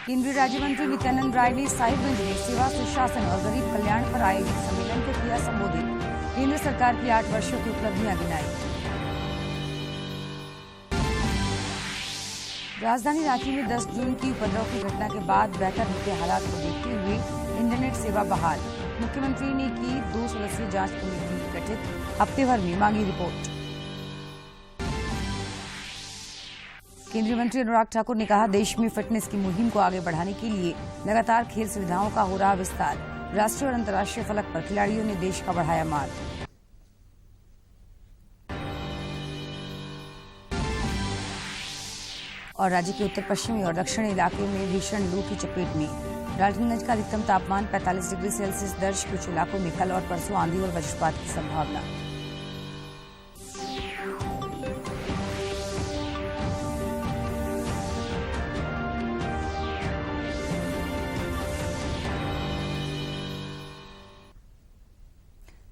केंद्रीय राज्य मंत्री नित्यानंद राय ने साहिबगंज में सेवा सुशासन और गरीब कल्याण पर आयोजित सम्मेलन को किया संबोधित। केंद्र सरकार की 8 वर्षों की उपलब्धियां गिनाई। राजधानी रांची में 10 जून की उपद्रव की घटना के बाद बेहतर होते हालात को देखते हुए इंटरनेट सेवा बहाल। मुख्यमंत्री ने की 2 सदस्यीय जांच कमेटी गठित, हफ्ते भर में मांगी रिपोर्ट। केंद्रीय मंत्री अनुराग ठाकुर ने कहा, देश में फिटनेस की मुहिम को आगे बढ़ाने के लिए लगातार खेल सुविधाओं का हो रहा विस्तार। राष्ट्रीय और अंतर्राष्ट्रीय फलक पर खिलाड़ियों ने देश का बढ़ाया मान। और राज्य के उत्तर पश्चिमी और दक्षिणी इलाके में भीषण लू की चपेट में। डाल्टनगंज का अधिकतम तापमान 45 डिग्री सेल्सियस दर्ज। कुछ इलाकों में कल और परसों आंधी और वज्रपात की संभावना।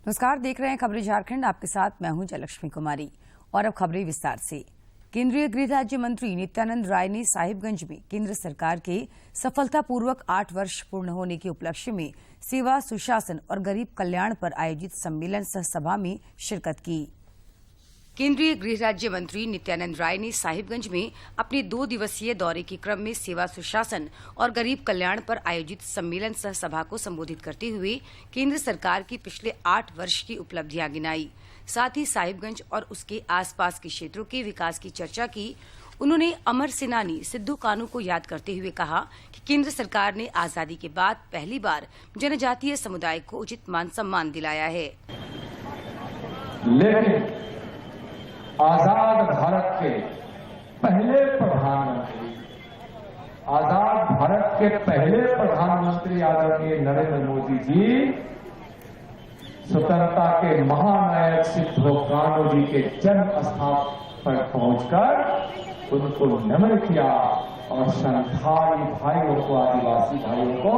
नमस्कार, देख रहे हैं खबरें झारखंड। आपके साथ मैं हूं जयलक्ष्मी कुमारी। और अब खबरें विस्तार से। केंद्रीय गृह राज्य मंत्री नित्यानंद राय ने साहिबगंज में केंद्र सरकार के सफलतापूर्वक 8 वर्ष पूर्ण होने के उपलक्ष्य में सेवा सुशासन और गरीब कल्याण पर आयोजित सम्मेलन सह सभा में शिरकत की। केंद्रीय गृह राज्य मंत्री नित्यानंद राय ने साहिबगंज में अपने 2 दिवसीय दौरे के क्रम में सेवा सुशासन और गरीब कल्याण पर आयोजित सम्मेलन सह सभा को संबोधित करते हुए केंद्र सरकार की पिछले 8 वर्ष की उपलब्धियां गिनाई। साथ ही साहिबगंज और उसके आसपास के क्षेत्रों के विकास की चर्चा की। उन्होंने अमर सेनानी सिद्धू कानू को याद करते हुए कहा कि केंद्र सरकार ने आजादी के बाद पहली बार जनजातीय समुदाय को उचित मान सम्मान दिलाया है। आजाद भारत के पहले प्रधानमंत्री आदरणीय नरेंद्र मोदी जी स्वतंत्रता के महानायक सिद्धू कान्हू जी के जन्म स्थान पर पहुंचकर उनको नमन किया और संथाली भाइयों को, आदिवासी भाइयों को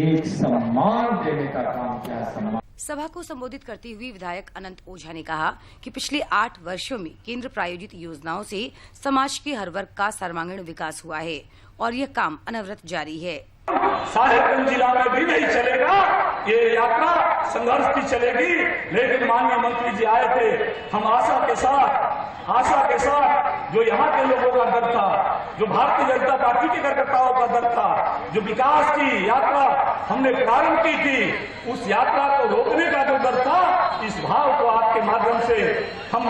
एक सम्मान देने का काम किया। सभा को संबोधित करते हुए विधायक अनंत ओझा ने कहा कि पिछले 8 वर्षों में केंद्र प्रायोजित योजनाओं से समाज के हर वर्ग का सर्वांगीण विकास हुआ है और यह काम अनवरत जारी है। साहिबगंज जिला में भी नहीं चलेगा, ये यात्रा संघर्ष की चलेगी। लेकिन माननीय मंत्री जी आए थे, हम आशा के साथ जो यहाँ के लोगों का दर था, जो भारतीय जनता पार्टी के कार्यकर्ताओं का दर था, जो विकास की यात्रा हमने प्रारंभ की थी, उस यात्रा को रोकने का जो दर था, इस भाव को आपके माध्यम से हम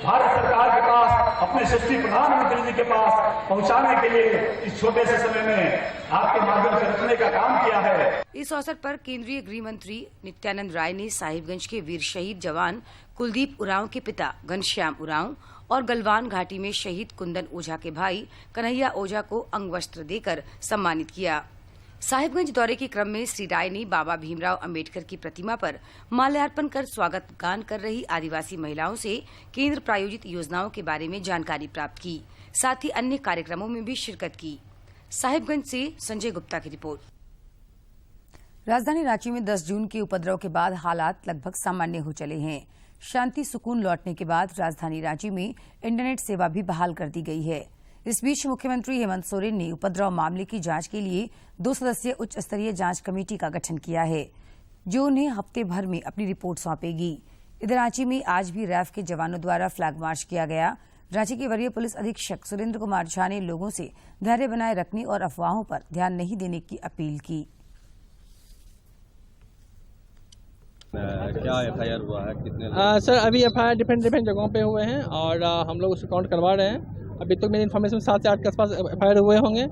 भारत सरकार के पास, अपने यशस्वी प्रधानमंत्री जी के पास पहुंचाने के लिए इस छोटे से समय में आपके माध्यम से रखने का काम किया है। इस अवसर पर केंद्रीय गृह मंत्री नित्यानंद राय ने साहिबगंज के वीर शहीद जवान कुलदीप उरांव के पिता घनश्याम उरांव और गलवान घाटी में शहीद कुंदन ओझा के भाई कन्हैया ओझा को अंग वस्त्र देकर सम्मानित किया। साहिबगंज दौरे के क्रम में श्री राय ने बाबा भीमराव अंबेडकर की प्रतिमा पर माल्यार्पण कर स्वागत गान कर रही आदिवासी महिलाओं से केंद्र प्रायोजित योजनाओं के बारे में जानकारी प्राप्त की। साथ ही अन्य कार्यक्रमों में भी शिरकत की। साहिबगंज से संजय गुप्ता की रिपोर्ट। राजधानी रांची में 10 जून के उपद्रव के बाद हालात लगभग सामान्य हो चले हैं। शांति सुकून लौटने के बाद राजधानी रांची में इंटरनेट सेवा भी बहाल कर दी गई है। इस बीच मुख्यमंत्री हेमंत सोरेन ने उपद्रव मामले की जांच के लिए 2 सदस्यीय उच्च स्तरीय जांच कमेटी का गठन किया है, जो उन्हें हफ्ते भर में अपनी रिपोर्ट सौंपेगी। इधर रांची में आज भी रैफ के जवानों द्वारा फ्लैग मार्च किया गया। रांची के वरीय पुलिस अधीक्षक सुरेंद्र कुमार झा ने लोगों से धैर्य बनाए रखने और अफवाहों पर ध्यान नहीं देने की अपील की। क्या एफआईआर हुआ है, कितने सर अभी एफआईआर डिफरेंट जगहों पे हुए हैं और हम लोग उसको काउंट करवा रहे हैं। अभी तक मेरी इन्फॉर्मेशन 7 से 8 के आसपास एफआईआर हुए होंगे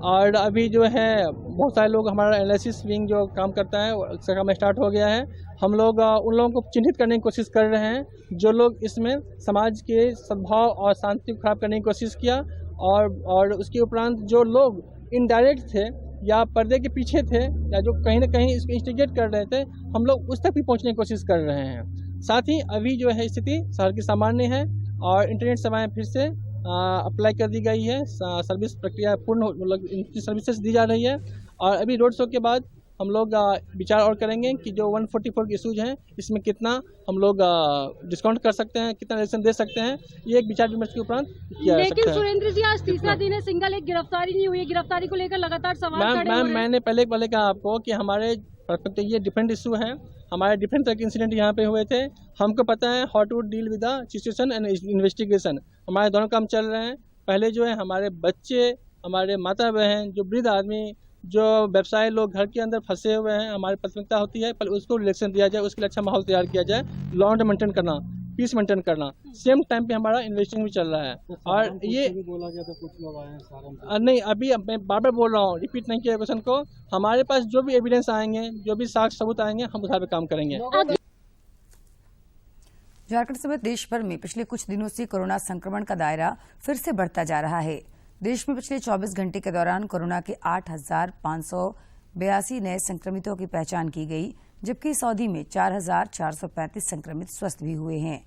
और अभी जो है बहुत सारे लोग, हमारा एनालिसिस विंग जो काम करता है उसका काम स्टार्ट हो गया है। हम लोग उन लोगों को चिन्हित करने की कोशिश कर रहे हैं जो लोग इसमें समाज के सद्भाव और शांति को खराब करने की कोशिश किया और उसके उपरांत जो लोग इनडायरेक्ट थे या पर्दे के पीछे थे या जो कहीं न कहीं इसको इंस्टिगेट कर रहे थे, हम लोग उस तक भी पहुंचने की कोशिश कर रहे हैं। साथ ही अभी जो है स्थिति शहर की सामान्य है और इंटरनेट सेवाएं फिर से अप्लाई कर दी गई है। सर्विस प्रक्रिया पूर्ण सर्विसेज दी जा रही है और अभी रोड शो के बाद हम लोग विचार और करेंगे कि जो 144 के इशूज हैं इसमें कितना हम लोग डिस्काउंट कर सकते हैं, कितना रिलेक्शन दे सकते हैं, ये एक विचार विमर्श के उपरांत किया जा सकता है। लेकिन सुरेंद्र जी, आज तीसरा दिन है, सिंगल एक गिरफ्तारी नहीं हुई है। गिरफ्तारी को लेकर लगातार सवाल खड़े हो रहे हैं। मैंने पहले कहा आपको कि हमारे ये डिफरेंट इशू है, हमारे डिफरेंट तरह के इंसिडेंट यहाँ पे हुए थे। हमको पता है how to deal with the situation and investigation. हमारे दोनों काम चल रहे हैं। पहले जो है हमारे बच्चे, हमारे माता बहन, जो वृद्ध आदमी, जो व्यवसायी लोग घर के अंदर फंसे हुए हैं, हमारी प्राथमिकता होती है पहले उसको रिलेक्शन दिया जाए, उसके लिए अच्छा माहौल तैयार किया जाए, लॉ एंड मेंटेन करना, पीस मेंटेन करना। सेम टाइम पे हमारा इन्वेस्टिंग भी चल रहा है। और ये बोला गया था कुछ लोग आए हैं नहीं, अभी मैं बार बार बोल रहा हूँ, रिपीट नहीं किया क्वेश्चन को। हमारे पास जो भी एविडेंस आएंगे, जो भी साक्ष्य सबूत आएंगे, हम उस पर काम करेंगे। झारखंड समेत देश भर में पिछले कुछ दिनों से कोरोना संक्रमण का दायरा फिर से बढ़ता जा रहा है। देश में पिछले 24 घंटे के दौरान कोरोना के 8,582 नए संक्रमितों की पहचान की गई, जबकि इस अवधि में 4,435 संक्रमित स्वस्थ भी हुए हैं।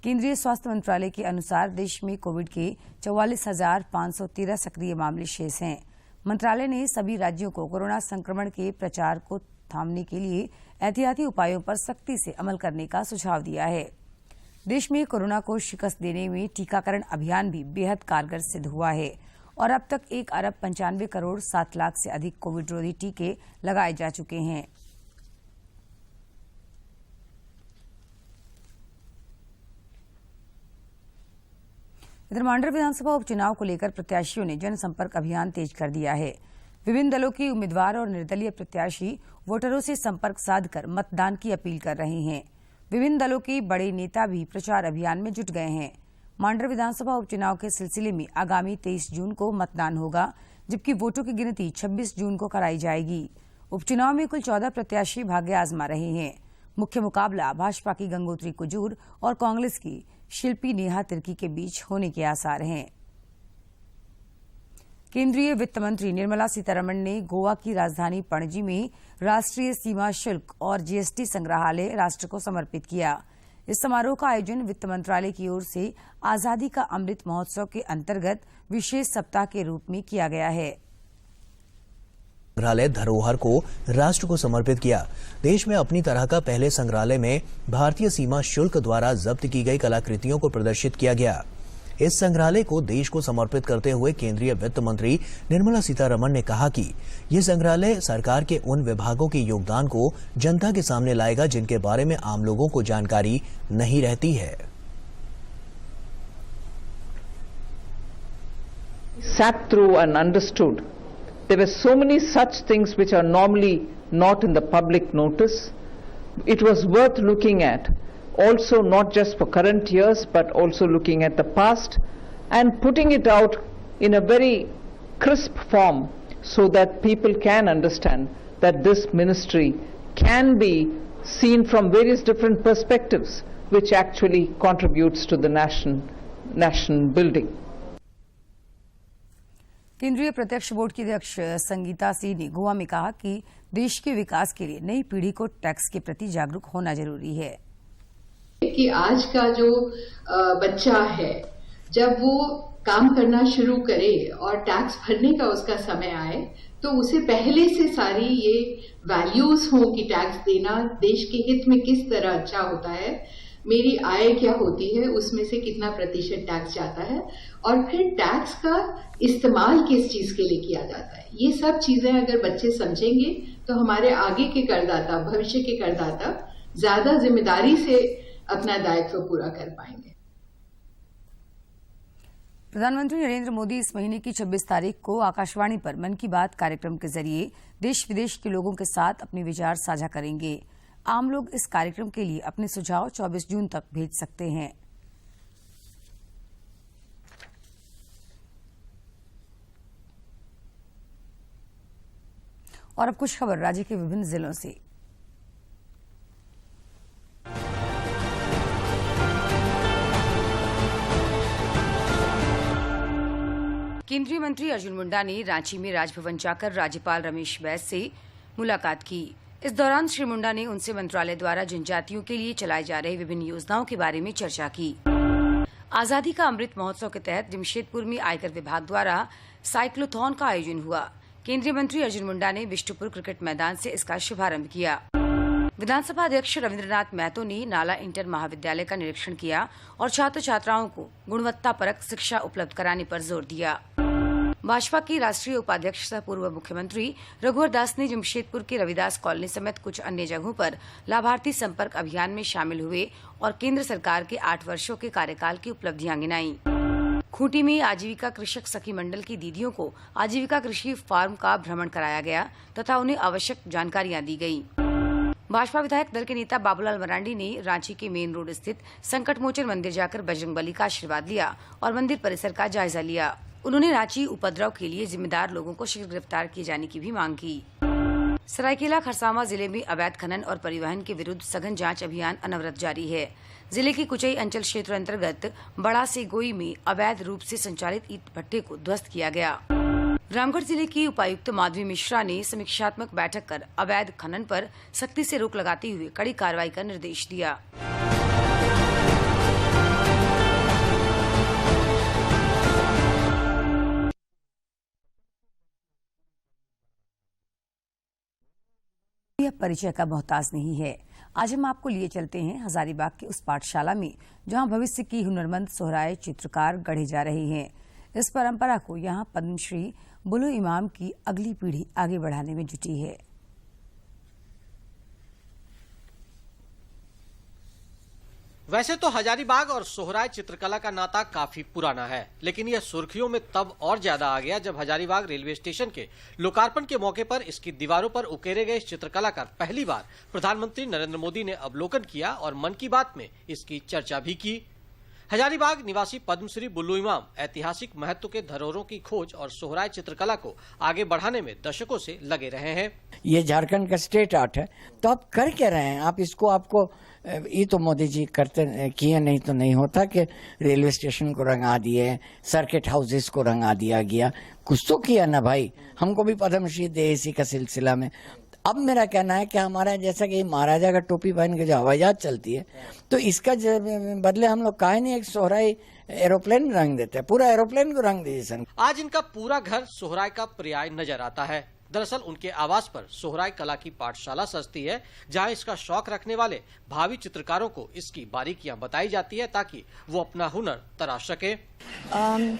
केंद्रीय स्वास्थ्य मंत्रालय के अनुसार देश में कोविड के 44,513 सक्रिय मामले शेष हैं। मंत्रालय ने सभी राज्यों को कोरोना संक्रमण के प्रचार को थामने के लिए एहतियाती उपायों पर सख्ती से अमल करने का सुझाव दिया है। देश में कोरोना को शिकस्त देने में टीकाकरण अभियान भी बेहद कारगर सिद्ध हुआ है और अब तक 1,95,07,00,000 से अधिक कोविड रोधी टीके लगाए जा चुके हैं। इधर मांडर विधानसभा उपचुनाव को लेकर प्रत्याशियों ने जनसंपर्क अभियान तेज कर दिया है। विभिन्न दलों के उम्मीदवार और निर्दलीय प्रत्याशी वोटरों से संपर्क साधकर मतदान की अपील कर रहे हैं। विभिन्न दलों के बड़े नेता भी प्रचार अभियान में जुट गए हैं। मांडर विधानसभा उपचुनाव के सिलसिले में आगामी 23 जून को मतदान होगा, जबकि वोटों की गिनती 26 जून को कराई जाएगी। उपचुनाव में कुल 14 प्रत्याशी भाग्य आजमा रहे हैं। मुख्य मुकाबला भाजपा की गंगोत्री कुजूर और कांग्रेस की शिल्पी नेहा तिर्की के बीच होने के आसार हैं। केंद्रीय वित्त मंत्री निर्मला सीतारमण ने गोवा की राजधानी पणजी में राष्ट्रीय सीमा शुल्क और जीएसटी संग्रहालय राष्ट्र को समर्पित किया। इस समारोह का आयोजन वित्त मंत्रालय की ओर से आजादी का अमृत महोत्सव के अंतर्गत विशेष सप्ताह के रूप में किया गया है। संग्रहालय धरोहर को राष्ट्र को समर्पित किया। देश में अपनी तरह का पहले संग्रहालय में भारतीय सीमा शुल्क द्वारा जब्त की गई कलाकृतियों को प्रदर्शित किया गया। इस संग्रहालय को देश को समर्पित करते हुए केंद्रीय वित्त मंत्री निर्मला सीतारमण ने कहा कि ये संग्रहालय सरकार के उन विभागों के योगदान को जनता के सामने लाएगा जिनके बारे में आम लोगों को जानकारी नहीं रहती है। Sat through and understood there were so many such things which are normally not in the public notice. It was worth looking at, also not just for current years but also looking at the past and putting it out in a very crisp form so that people can understand that this ministry can be seen from various different perspectives which actually contributes to the nation building. केंद्रीय प्रत्यक्ष board की अध्यक्ष संगीता सिंह ने गोवा में कहा कि देश के विकास के लिए नई पीढ़ी को टैक्स के प्रति जागरूक होना जरूरी है। कि आज का जो बच्चा है, जब वो काम करना शुरू करे और टैक्स भरने का उसका समय आए, तो उसे पहले से सारी ये वैल्यूज हो कि टैक्स देना देश के हित में किस तरह अच्छा होता है, मेरी आय क्या होती है, उसमें से कितना प्रतिशत टैक्स जाता है और फिर टैक्स का इस्तेमाल किस चीज के लिए किया जाता है। ये सब चीजें अगर बच्चे समझेंगे तो हमारे आगे के करदाता, भविष्य के करदाता ज्यादा जिम्मेदारी से अपना दायित्व पूरा कर पाएंगे। प्रधानमंत्री नरेंद्र मोदी इस महीने की 26 तारीख को आकाशवाणी पर मन की बात कार्यक्रम के जरिए देश विदेश के लोगों के साथ अपने विचार साझा करेंगे। आम लोग इस कार्यक्रम के लिए अपने सुझाव 24 जून तक भेज सकते हैं। और अब कुछ खबर राज्य के विभिन्न जिलों से। केंद्रीय मंत्री अर्जुन मुंडा ने रांची में राजभवन जाकर राज्यपाल रमेश बैस से मुलाकात की। इस दौरान श्री मुंडा ने उनसे मंत्रालय द्वारा जनजातियों के लिए चलाए जा रहे विभिन्न योजनाओं के बारे में चर्चा की। आजादी का अमृत महोत्सव के तहत जमशेदपुर में आयकर विभाग द्वारा साइक्लोथॉन का आयोजन हुआ। केंद्रीय मंत्री अर्जुन मुंडा ने बिष्टुपुर क्रिकेट मैदान से इसका शुभारंभ किया। विधानसभा अध्यक्ष रविंद्रनाथ महतो ने नाला इंटर महाविद्यालय का निरीक्षण किया और छात्र छात्राओं को गुणवत्तापरक शिक्षा उपलब्ध कराने पर जोर दिया। भाजपा की राष्ट्रीय उपाध्यक्ष सह पूर्व मुख्यमंत्री रघुवर दास ने जमशेदपुर के रविदास कॉलोनी समेत कुछ अन्य जगहों पर लाभार्थी संपर्क अभियान में शामिल हुए और केंद्र सरकार के 8 वर्षों के कार्यकाल की उपलब्धियां गिनाई। खूंटी में आजीविका कृषक सखी मंडल की दीदियों को आजीविका कृषि फार्म का भ्रमण कराया गया तथा उन्हें आवश्यक जानकारियां दी गयी। भाजपा विधायक दल के नेता बाबूलाल मरांडी ने रांची के मेन रोड स्थित संकट मोचन मंदिर जाकर बजरंगबली का आशीर्वाद लिया और मंदिर परिसर का जायजा लिया। उन्होंने रांची उपद्रव के लिए जिम्मेदार लोगों को शीघ्र गिरफ्तार किए जाने की भी मांग की। सरायकेला खरसावां जिले में अवैध खनन और परिवहन के विरुद्ध सघन जांच अभियान अनवरत जारी है। जिले के कुचई अंचल क्षेत्र अंतर्गत बड़ा सेगोई में अवैध रूप से संचालित ईंट भट्टे को ध्वस्त किया गया। रामगढ़ जिले की उपायुक्त माधवी मिश्रा ने समीक्षात्मक बैठक कर अवैध खनन पर सख्ती से रोक लगाते हुए कड़ी कार्रवाई का निर्देश दिया। यह परिचय का मोहताज नहीं है। आज हम आपको लिए चलते हैं हजारीबाग के उस पाठशाला में जहां भविष्य की हुनरमंद सोहराय चित्रकार गढ़े जा रहे हैं। इस परंपरा को यहां पद्मश्री बुल्लू इमाम की अगली पीढ़ी आगे बढ़ाने में जुटी है। वैसे तो हजारीबाग और सोहराय चित्रकला का नाता काफी पुराना है, लेकिन यह सुर्खियों में तब और ज्यादा आ गया जब हजारीबाग रेलवे स्टेशन के लोकार्पण के मौके पर इसकी दीवारों पर उकेरे गए इस चित्रकला का पहली बार प्रधानमंत्री नरेंद्र मोदी ने अवलोकन किया और मन की बात में इसकी चर्चा भी की। हजारीबाग निवासी पद्मश्री बुल्लू इमाम ऐतिहासिक महत्व के धरोहरों की खोज और सोहराय चित्रकला को आगे बढ़ाने में दशकों से लगे रहे हैं। ये झारखंड का स्टेट आर्ट है, तो आप कर क्या रहे हैं? आप इसको आपको ये तो मोदी जी करते किए, नहीं तो नहीं होता कि रेलवे स्टेशन को रंगा दिए, सर्किट हाउसेस को रंगा दिया गया। कुछ तो किया ना भाई, हमको भी पद्मश्री दे इसी का सिलसिला में। अब मेरा कहना है कि हमारा जैसा कि महाराजा का टोपी पहन के जो हवाई जहाज चलती है, तो इसका बदले हम लोग काहे नहीं एक सोहराई एरोप्लेन रंग देते हैं, पूरा एरोप्लेन को रंग दीजिए सर। आज इनका पूरा घर सोहराय का पर्याय नजर आता है। दरअसल उनके आवास पर सोहराय कला की पाठशाला सजती है, जहां इसका शौक रखने वाले भावी चित्रकारों को इसकी बारीकियां बताई जाती है ताकि वो अपना हुनर तराश सके।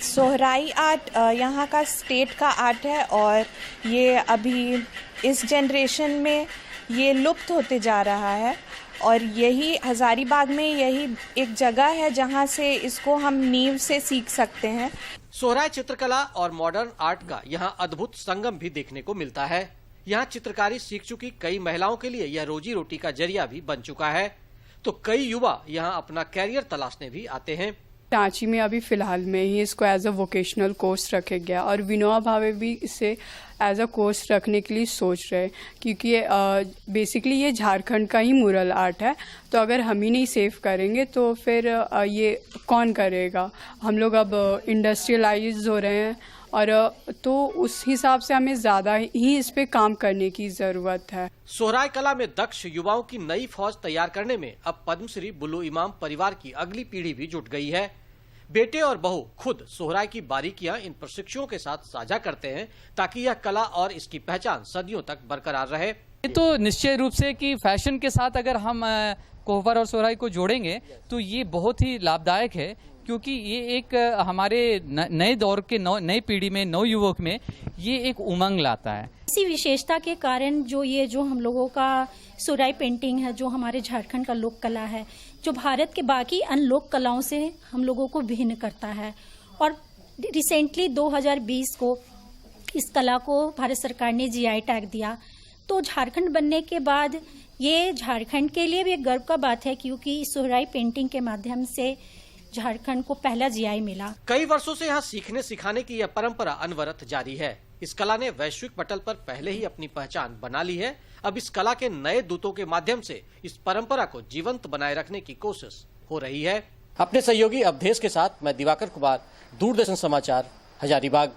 सोहराई आर्ट यहाँ का स्टेट का आर्ट है और ये अभी इस जनरेशन में ये लुप्त होते जा रहा है और यही हजारीबाग में यही एक जगह है जहाँ से इसको हम नींव से सीख सकते हैं। सोहराय चित्रकला और मॉडर्न आर्ट का यहाँ अद्भुत संगम भी देखने को मिलता है। यहाँ चित्रकारी सीख चुकी कई महिलाओं के लिए यह रोजी रोटी का जरिया भी बन चुका है, तो कई युवा यहाँ अपना कैरियर तलाशने भी आते हैं। रांची में अभी फिलहाल में ही इसको एज अ वोकेशनल कोर्स रखा गया और विनोबा भावे भी इसे एज अ कोर्स रखने के लिए सोच रहे, क्योंकि बेसिकली ये झारखंड का ही म्यूरल आर्ट है, तो अगर हम ही नहीं सेव करेंगे तो फिर ये कौन करेगा। हम लोग अब इंडस्ट्रियलाइज हो रहे हैं और तो उस हिसाब से हमें ज्यादा ही इस पे काम करने की जरूरत है। सोहराय कला में दक्ष युवाओं की नई फौज तैयार करने में अब पद्मश्री बुल्लू इमाम परिवार की अगली पीढ़ी भी जुट गई है। बेटे और बहू खुद सोहराय की बारीकियां इन प्रशिक्षुओं के साथ साझा करते हैं ताकि यह कला और इसकी पहचान सदियों तक बरकरार रहे। ये तो निश्चय रूप से कि फैशन के साथ अगर हम कोहबर और सोहराय को जोड़ेंगे तो ये बहुत ही लाभदायक है, क्योंकि ये एक हमारे नए दौर के नई पीढ़ी में, नव युवक में ये एक उमंग लाता है। इसी विशेषता के कारण जो हम लोगों का सोहराय पेंटिंग है, जो हमारे झारखंड का लोक कला है, जो भारत के बाकी अन्य लोक कलाओं से हम लोगों को भिन्न करता है। और रिसेंटली 2020 को इस कला को भारत सरकार ने जीआई टैग दिया, तो झारखंड बनने के बाद ये झारखंड के लिए भी एक गर्व का बात है, क्योंकि सोहराय पेंटिंग के माध्यम से झारखंड को पहला जीआई मिला। कई वर्षों से यहाँ सीखने सिखाने की यह परंपरा अनवरत जारी है। इस कला ने वैश्विक पटल पर पहले ही अपनी पहचान बना ली है। अब इस कला के नए दूतों के माध्यम से इस परंपरा को जीवंत बनाए रखने की कोशिश हो रही है। अपने सहयोगी अवधेश के साथ मैं दिवाकर कुमार, दूरदर्शन समाचार, हजारीबाग।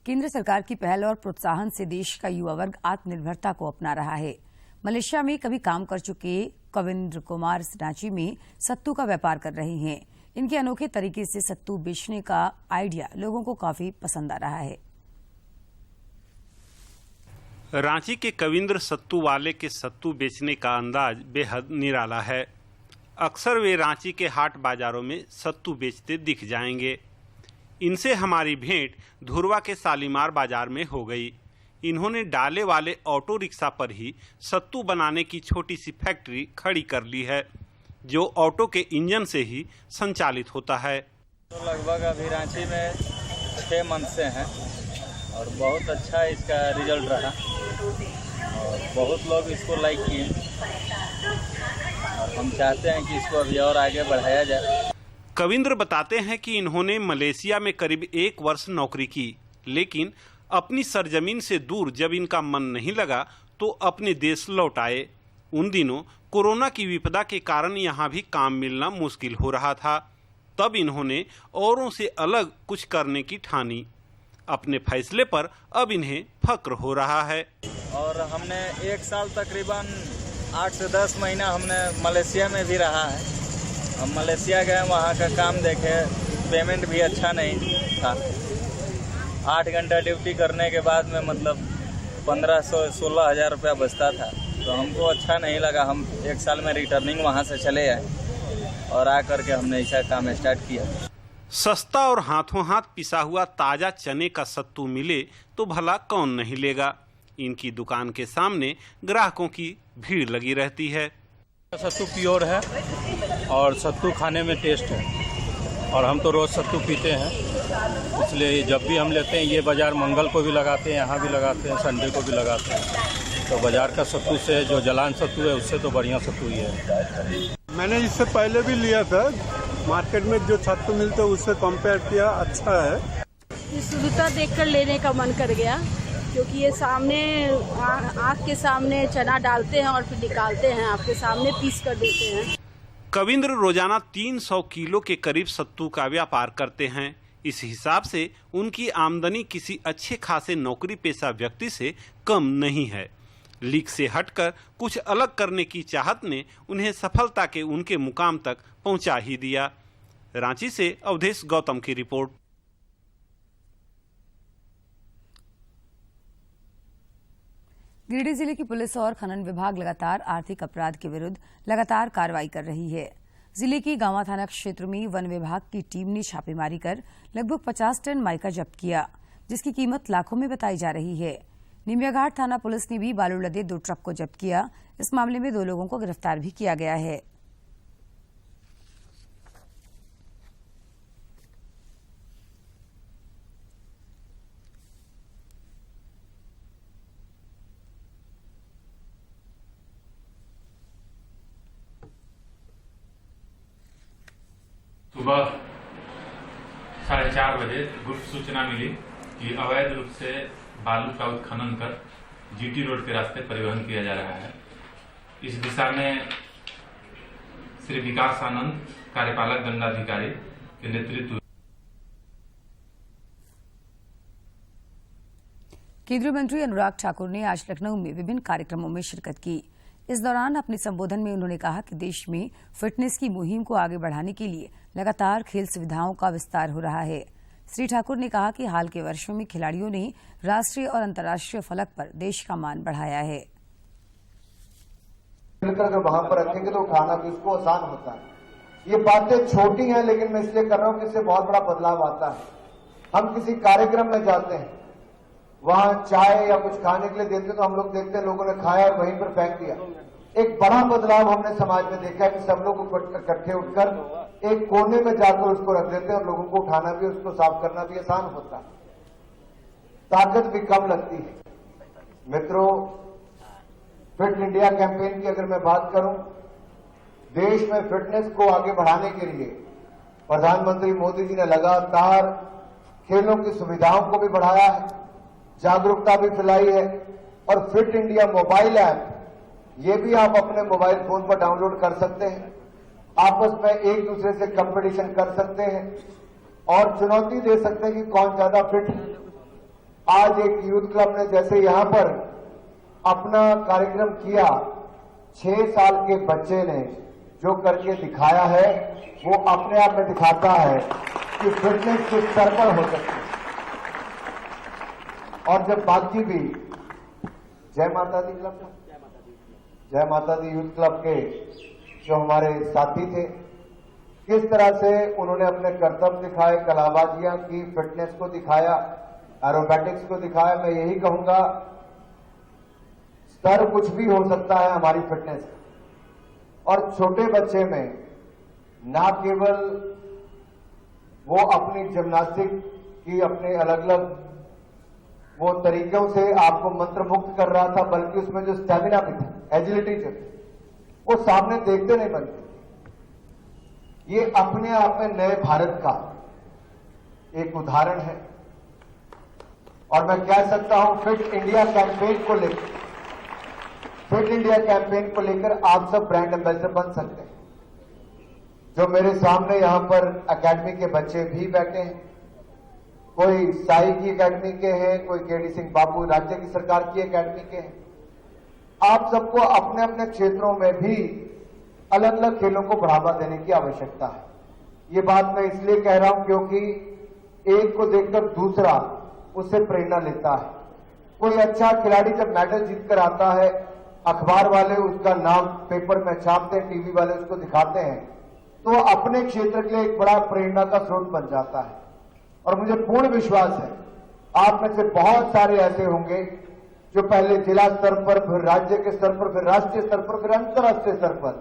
केंद्र सरकार की पहल और प्रोत्साहन से देश का युवा वर्ग आत्मनिर्भरता को अपना रहा है। मलेशिया में कभी काम कर चुके कविंद्र कुमार रांची में सत्तू का व्यापार कर रहे हैं। इनके अनोखे तरीके से सत्तू बेचने का आइडिया लोगों को काफी पसंद आ रहा है। रांची के कविंद्र सत्तू वाले के सत्तू बेचने का अंदाज बेहद निराला है। अक्सर वे रांची के हाट बाजारों में सत्तू बेचते दिख जाएंगे। इनसे हमारी भेंट धुरवा के शालीमार बाजार में हो गई। इन्होंने डाले वाले ऑटो रिक्शा पर ही सत्तू बनाने की छोटी सी फैक्ट्री खड़ी कर ली है, जो ऑटो के इंजन से ही संचालित होता है। तो लगभग अभी रांची में 6 मंथ से हैं और बहुत अच्छा इसका रिजल्ट रहा और बहुत लोग इसको लाइक किए और हम चाहते हैं कि इसको अभी और आगे बढ़ाया जाए। कविंद्र बताते हैं कि इन्होंने मलेशिया में करीब 1 वर्ष नौकरी की, लेकिन अपनी सरजमीन से दूर जब इनका मन नहीं लगा तो अपने देश लौट आए। उन दिनों कोरोना की विपदा के कारण यहाँ भी काम मिलना मुश्किल हो रहा था। तब इन्होंने औरों से अलग कुछ करने की ठानी। अपने फैसले पर अब इन्हें फक्र हो रहा है। और हमने 1 साल तकरीबन 8 से 10 महीना हमने मलेशिया में भी रहा है। हम मलेशिया गए, वहाँ का काम देखे, पेमेंट भी अच्छा नहीं था। 8 घंटा ड्यूटी करने के बाद में मतलब 1500-16 हज़ार रुपया बचता था, तो हमको अच्छा नहीं लगा। हम 1 साल में रिटर्निंग वहाँ से चले आए और आकर के हमने ऐसा काम स्टार्ट किया। सस्ता और हाथों हाथ पिसा हुआ ताजा चने का सत्तू मिले तो भला कौन नहीं लेगा। इनकी दुकान के सामने ग्राहकों की भीड़ लगी रहती है। सत्तू प्योर है और सत्तू खाने में टेस्ट है और हम तो रोज सत्तू पीते हैं, इसलिए जब भी हम लेते हैं, ये बाजार मंगल को भी लगाते हैं, यहाँ भी लगाते हैं, संडे को भी लगाते हैं। तो बाजार का सत्तू से जो जलान सत्तू है उससे तो बढ़िया सत्तू ही है। मैंने इससे पहले भी लिया था, मार्केट में जो सत्तू मिलता है उससे कंपेयर किया, अच्छा है। शुद्धता देखकर लेने का मन कर गया, क्योंकि ये सामने आँख के सामने चना डालते हैं और फिर निकालते हैं, आपके सामने पीस कर देते हैं। कविंद्र रोजाना 300 किलो के करीब सत्तू का व्यापार करते हैं। इस हिसाब से उनकी आमदनी किसी अच्छे खासे नौकरी पेशा व्यक्ति से कम नहीं है। लीक से हटकर कुछ अलग करने की चाहत ने उन्हें सफलता के उनके मुकाम तक पहुंचा ही दिया। रांची से अवधेश गौतम की रिपोर्ट। गिरिडीह जिले की पुलिस और खनन विभाग लगातार आर्थिक अपराध के विरुद्ध लगातार कार्रवाई कर रही है। जिले की गांवा थाना क्षेत्र में वन विभाग की टीम ने छापेमारी कर लगभग 50 टन माइका जब्त किया, जिसकी कीमत लाखों में बताई जा रही है। निमियाघाट थाना पुलिस ने भी बालू लदे 2 ट्रक को जब्त किया। इस मामले में 2 लोगों को गिरफ्तार भी किया गया है। सुबह 4:30 बजे गुप्त सूचना मिली कि अवैध रूप से बालू का उत्खनन कर जीटी रोड के रास्ते परिवहन किया जा रहा है। इस दिशा में श्री विकास आनंद कार्यपालक दंडाधिकारी के नेतृत्व। केंद्रीय मंत्री अनुराग ठाकुर ने आज लखनऊ में विभिन्न कार्यक्रमों में शिरकत की। इस दौरान अपने संबोधन में उन्होंने कहा कि देश में फिटनेस की मुहिम को आगे बढ़ाने के लिए लगातार खेल सुविधाओं का विस्तार हो रहा है। श्री ठाकुर ने कहा कि हाल के वर्षों में खिलाड़ियों ने राष्ट्रीय और अंतर्राष्ट्रीय फलक पर देश का मान बढ़ाया है। मिलकर अगर वहां पर रखेंगे तो उठाना भी उसको आसान होता है। ये बातें छोटी हैं, लेकिन मैं इसलिए कर रहा हूं कि इससे बहुत बड़ा बदलाव आता है। हम किसी कार्यक्रम में जाते हैं, वहां चाय या कुछ खाने के लिए देते तो हम लोग देखते हैं लोगों ने खाया और वहीं पर फेंक दिया। एक बड़ा बदलाव हमने समाज में देखा है कि सब लोग इकट्ठे उठकर एक कोने में जाकर उसको रख देते हैं और लोगों को उठाना भी, उसको साफ करना भी आसान होता है, ताकत भी कम लगती है। मित्रों, फिट इंडिया कैंपेन की अगर मैं बात करूं, देश में फिटनेस को आगे बढ़ाने के लिए प्रधानमंत्री मोदी जी ने लगातार खेलों की सुविधाओं को भी बढ़ाया है, जागरूकता भी फैलाई है और फिट इंडिया मोबाइल ऐप ये भी आप अपने मोबाइल फोन पर डाउनलोड कर सकते हैं। आपस में एक दूसरे से कंपटीशन कर सकते हैं और चुनौती दे सकते हैं कि कौन ज्यादा फिट है। आज एक यूथ क्लब ने जैसे यहां पर अपना कार्यक्रम किया, 6 साल के बच्चे ने जो करके दिखाया है वो अपने आप में दिखाता है कि फिटनेस किस स्तर पर हो सकती है। और जब बाकी भी जय माता दी क्लब था, जय माता दी यूथ क्लब के जो हमारे साथी थे, किस तरह से उन्होंने अपने कर्तव्य दिखाए, कलाबाजियां की, फिटनेस को दिखाया, एरोबैटिक्स को दिखाया। मैं यही कहूंगा स्तर कुछ भी हो सकता है हमारी फिटनेस का, और छोटे बच्चे में ना केवल वो अपनी जिम्नास्टिक की अपने अलग अलग वो तरीकों से आपको मंत्रमुग्ध कर रहा था, बल्कि उसमें जो स्टेमिना भी था, एजिलिटी जो थी, वो सामने देखते नहीं बनते। ये अपने आप में नए भारत का एक उदाहरण है। और मैं कह सकता हूं फिट इंडिया कैंपेन को लेकर आप सब ब्रांड एम्बेसडर बन सकते हैं। जो मेरे सामने यहां पर एकेडमी के बच्चे भी बैठे हैं, कोई साई की एकेडमी के हैं, कोई केडी सिंह बाबू राज्य की सरकार की एकेडमी के हैं। आप सबको अपने अपने क्षेत्रों में भी अलग अलग खेलों को बढ़ावा देने की आवश्यकता है। ये बात मैं इसलिए कह रहा हूं क्योंकि एक को देखकर दूसरा उससे प्रेरणा लेता है। कोई अच्छा खिलाड़ी जब मेडल जीतकर आता है, अखबार वाले उसका नाम पेपर में छापते हैं, टीवी वाले उसको दिखाते हैं, तो अपने क्षेत्र के लिए एक बड़ा प्रेरणा का स्रोत बन जाता है। और मुझे पूर्ण विश्वास है आप में से बहुत सारे ऐसे होंगे जो पहले जिला स्तर पर, फिर राज्य के स्तर पर, फिर राष्ट्रीय स्तर पर, फिर अंतर्राष्ट्रीय स्तर पर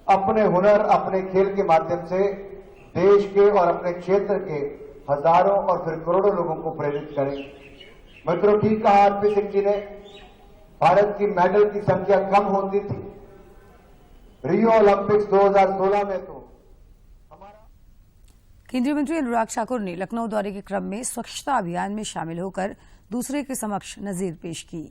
अपने हुनर, अपने खेल के माध्यम से देश के और अपने क्षेत्र के हजारों और फिर करोड़ों लोगों को प्रेरित करें। मित्रों, ठीक कहा आरपी सिंह जी ने, भारत की मेडल की संख्या कम होती थी। रियो ओलंपिक्स 2016 में तो केंद्रीय मंत्री अनुराग ठाकुर ने लखनऊ दौरे के क्रम में स्वच्छता अभियान में शामिल होकर दूसरे के समक्ष नजीर पेश की।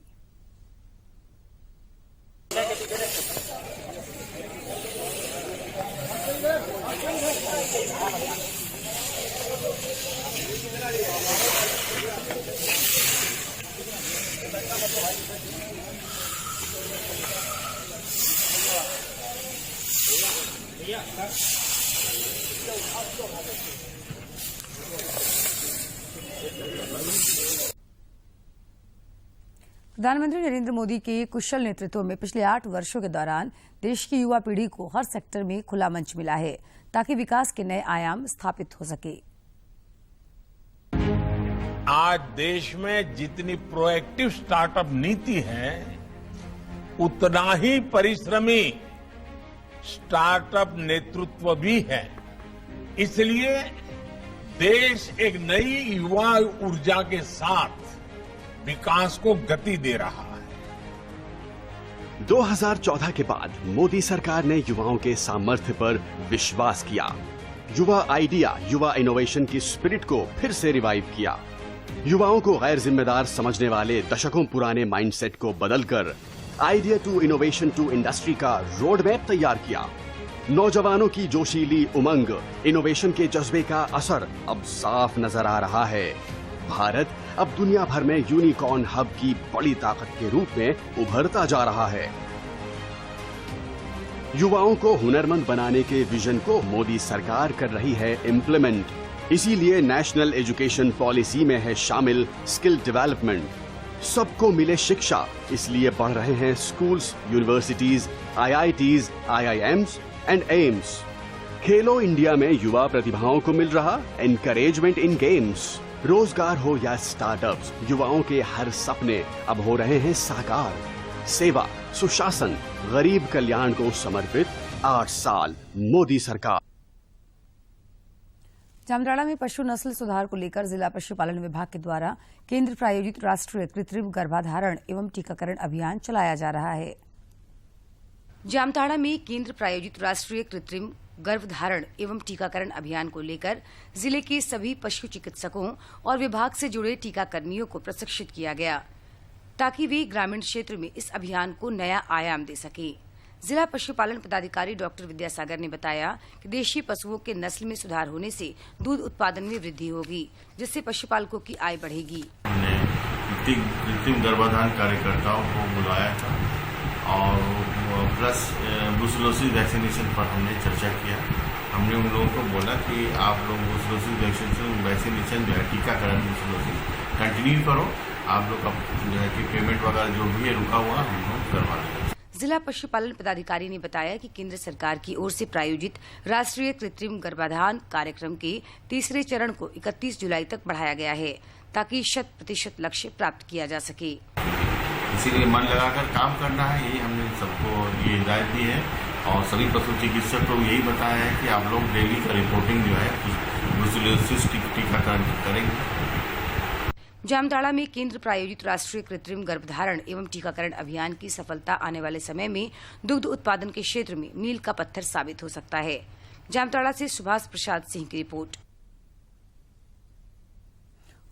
प्रधानमंत्री नरेंद्र मोदी के कुशल नेतृत्व में पिछले 8 वर्षों के दौरान देश की युवा पीढ़ी को हर सेक्टर में खुला मंच मिला है ताकि विकास के नए आयाम स्थापित हो सके। आज देश में जितनी प्रोएक्टिव स्टार्टअप नीति है, उतना ही परिश्रमी स्टार्टअप नेतृत्व भी है। इसलिए देश एक नई युवा ऊर्जा के साथ विकास को गति दे रहा है। 2014 के बाद मोदी सरकार ने युवाओं के सामर्थ्य पर विश्वास किया। युवा आइडिया, युवा इनोवेशन की स्पिरिट को फिर से रिवाइव किया। युवाओं को गैर जिम्मेदार समझने वाले दशकों पुराने माइंडसेट को बदलकर idea to innovation to industry का रोड मैप तैयार किया। नौजवानों की जोशीली उमंग, इनोवेशन के जज्बे का असर अब साफ नजर आ रहा है। भारत अब दुनिया भर में यूनिकॉर्न हब की बड़ी ताकत के रूप में उभरता जा रहा है। युवाओं को हुनरमंद बनाने के विजन को मोदी सरकार कर रही है इम्प्लीमेंट। इसीलिए नेशनल एजुकेशन पॉलिसी में है शामिल स्किल डेवलपमेंट। सबको मिले शिक्षा, इसलिए बढ़ रहे हैं schools, universities, IITs, IIMs and AIIMS. Khelo India में युवा प्रतिभाओं को मिल रहा एनकरेजमेंट इन गेम्स। रोजगार हो या स्टार्टअप्स, युवाओं के हर सपने अब हो रहे हैं साकार। सेवा, सुशासन, गरीब कल्याण को समर्पित 8 साल मोदी सरकार। जामताड़ा में पशु नस्ल सुधार को लेकर जिला पशुपालन विभाग के द्वारा केंद्र प्रायोजित राष्ट्रीय कृत्रिम गर्भाधारण एवं टीकाकरण अभियान चलाया जा रहा है। जामताड़ा में केंद्र प्रायोजित राष्ट्रीय कृत्रिम गर्भधारण एवं टीकाकरण अभियान को लेकर जिले के सभी पशु चिकित्सकों और विभाग से जुड़े टीकाकर्मियों को प्रशिक्षित किया गया ताकि वे ग्रामीण क्षेत्र में इस अभियान को नया आयाम दे सके। जिला पशुपालन पदाधिकारी डॉक्टर विद्यासागर ने बताया कि देशी पशुओं के नस्ल में सुधार होने से दूध उत्पादन में वृद्धि होगी, जिससे पशुपालकों की आय बढ़ेगी। हमने कृत्रिम गर्भाधान कार्यकर्ताओं को बुलाया था और प्लस ब्रूसेलोसिस वैक्सीनेशन पर हमने चर्चा किया। हमने उन लोगों को बोला कि आप लोग ब्रूसेलोसिस वैक्सीनेशन जो है टीकाकरण ब्रूसेलोसिस कंटिन्यू करो आप लोग का जो है कि पेमेंट वगैरह जो भी है रुका हुआ हम लोग करवा देंगे। जिला पशुपालन पदाधिकारी ने बताया कि केंद्र सरकार की ओर से प्रायोजित राष्ट्रीय कृत्रिम गर्भाधान कार्यक्रम के तीसरे चरण को 31 जुलाई तक बढ़ाया गया है ताकि 100% लक्ष्य प्राप्त किया जा सके। इसीलिए मन लगाकर काम करना है, यही हमने सबको ये हिदायत दी है और सभी पशु चिकित्सक को यही बताया है कि आप लोग डेली का रिपोर्टिंग जो है ब्रुसेलोसिस टीकाकरण करेंगे। जामताड़ा में केंद्र प्रायोजित राष्ट्रीय कृत्रिम गर्भधारण एवं टीकाकरण अभियान की सफलता आने वाले समय में दुग्ध उत्पादन के क्षेत्र में मील का पत्थर साबित हो सकता है। जामताड़ा से सुभाष प्रसाद सिंह की रिपोर्ट।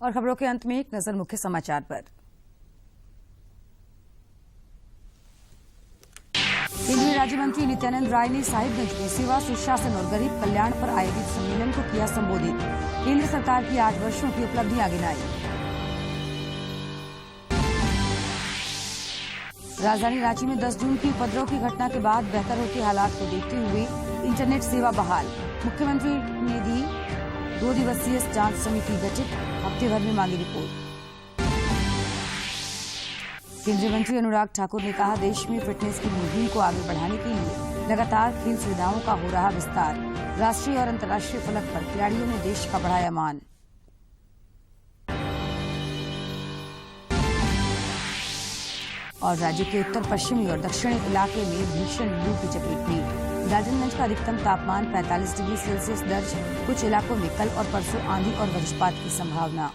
और खबरों के अंत में एक नजर मुख्य समाचार पर। केंद्रीय राज्य मंत्री नित्यानंद राय ने साहिबगंज में सेवा सुशासन और गरीब कल्याण पर आयोजित सम्मेलन को किया संबोधित। केंद्र सरकार की 8 वर्षों की उपलब्धियां गिनाई। राजधानी रांची में 10 जून की उपद्रव की घटना के बाद बेहतर होते हालात को देखते हुए इंटरनेट सेवा बहाल। मुख्यमंत्री ने दी 2 दिवसीय जांच समिति गठित, हफ्ते भर में मांगी रिपोर्ट। केंद्रीय मंत्री अनुराग ठाकुर ने कहा, देश में फिटनेस की मुहिम को आगे बढ़ाने के लिए लगातार खेल सुविधाओं का हो रहा विस्तार। राष्ट्रीय और अंतर्राष्ट्रीय फलक पर खिलाड़ियों ने देश का बढ़ाया मान। और राज्य के उत्तर पश्चिमी और दक्षिणी इलाके में भीषण लू की चपेट में। राजनगंज का अधिकतम तापमान 45 डिग्री सेल्सियस दर्ज। कुछ इलाकों में कल और परसों आंधी और वज्रपात की संभावना।